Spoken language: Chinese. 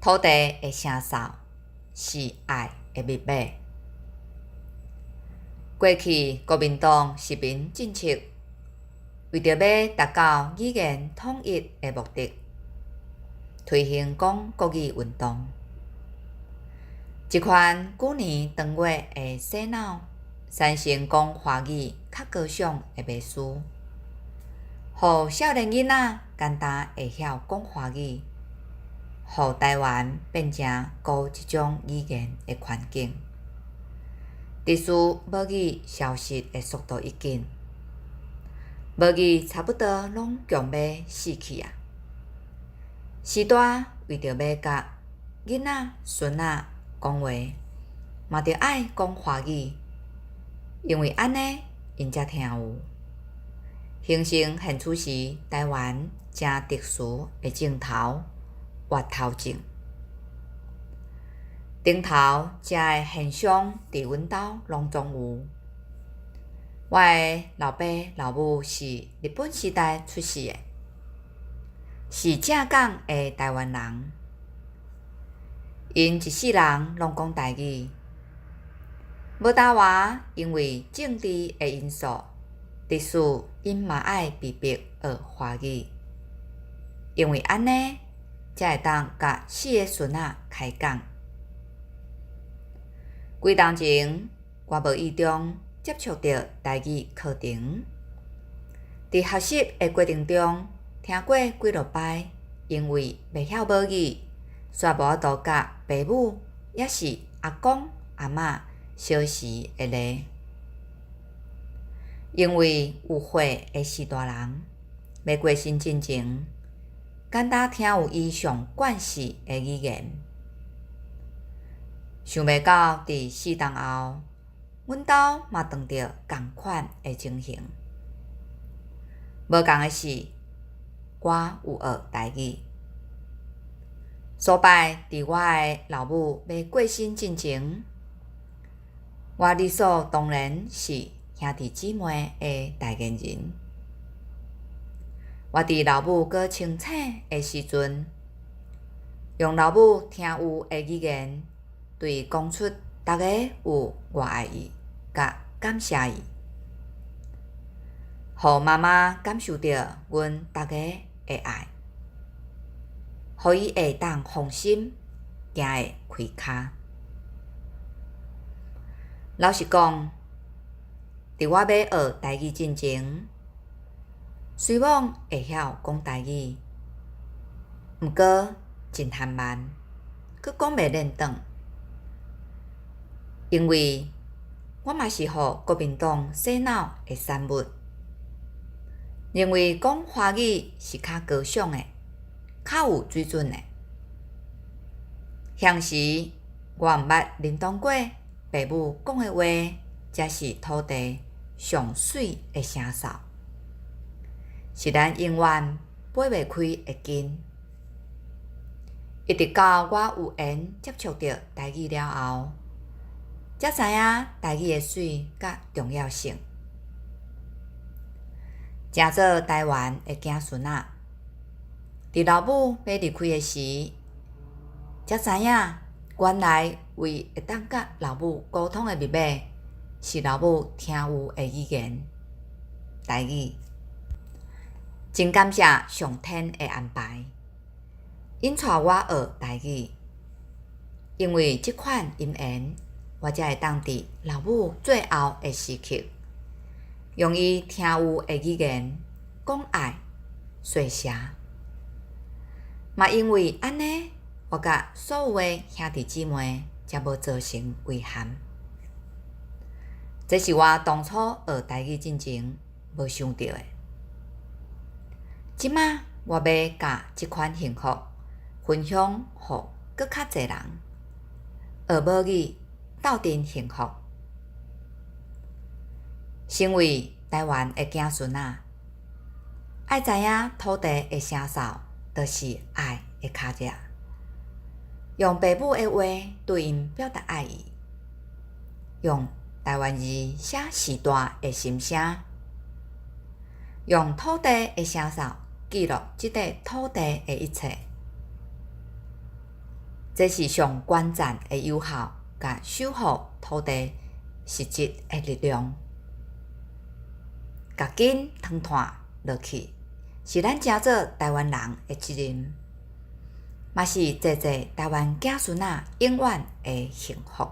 土地的声哨是爱的密码。过去国民党实名政策，为着要达到语言统一的目的，推行讲国语运动。一款旧年2月的洗脑，产生讲华语较高尚的迷思，互少年囡仔简单会晓讲华语，互台湾变成高一种语言的环境。历史母语消失的速度已紧，母语差不多拢强要死去啊！时代为着要甲囡仔、孙仔讲话，嘛着爱讲华语，因为安尼因才听有。形成现此时台湾正特殊的镜头——挖头症。顶头这个现象伫阮兜拢总有。我的老爸老母是日本时代出世的，是正港的台湾人。因一世人拢讲台语，无大话，因为政治的因素，历史因嘛爱被迫学华语，因为安尼才会当甲4个孙仔开讲。几当前，我无意中接触到台语课程，伫学习的过程中，听过几落摆，因为袂晓母语，煞无法度甲爸母也是阿公阿嬷小时会咧。因为有血的士大人要过身进前，简单听有伊上惯势的语言。想袂到伫4冬后，阮兜嘛碰到同款的情形。无共的是，我有学台语。所摆伫我的老母要过身进前，我理所当然是兄弟姊妹的代言人。我伫老母阁清醒的时阵，用老母听有的语言，对伊讲出大家有我爱伊，甲感谢伊，互妈妈感受到阮大家的爱，互伊会当放心行会开骹。老实讲，伫我要学台语进前，虽望会晓讲台语，毋过真含慢，佫讲袂练转。因为我嘛是互国民党洗脑的产物，认为讲华语是较高尚的，较有水准的。当时我毋捌认同过爸母讲的话，才是土地上水的声哨，是咱永远掰袂开的根。一直到我有缘接触到台语了后，才知影台语的水甲重要性。正做台湾的子孙仔，伫老母要离开的时，才知影原来为会当甲老母沟通的密码，是老母听有的语言——台语。真感谢上天的安排，因带我学台语，因为这款因缘，我才会当伫老母最后的时刻，用伊听有的语言讲爱、说谢。嘛因为安尼，我甲所有的兄弟姊妹才无造成遗憾。这是我当初学台语进前无想到的。即马我要甲这款幸福分享互搁较侪人，学母语斗阵幸福。身为台湾的子孙仔，爱知影土地的声哨，就是爱的脚迹。用爸母的话对因表达爱意，用台湾字写时代的心声，用土地的声哨记录这块土地的一切。这是上关键的有效甲守护土地实质的力量。赶紧脱炭落去，是咱正做台湾人的责任，嘛是济济台湾子孙仔永远的幸福。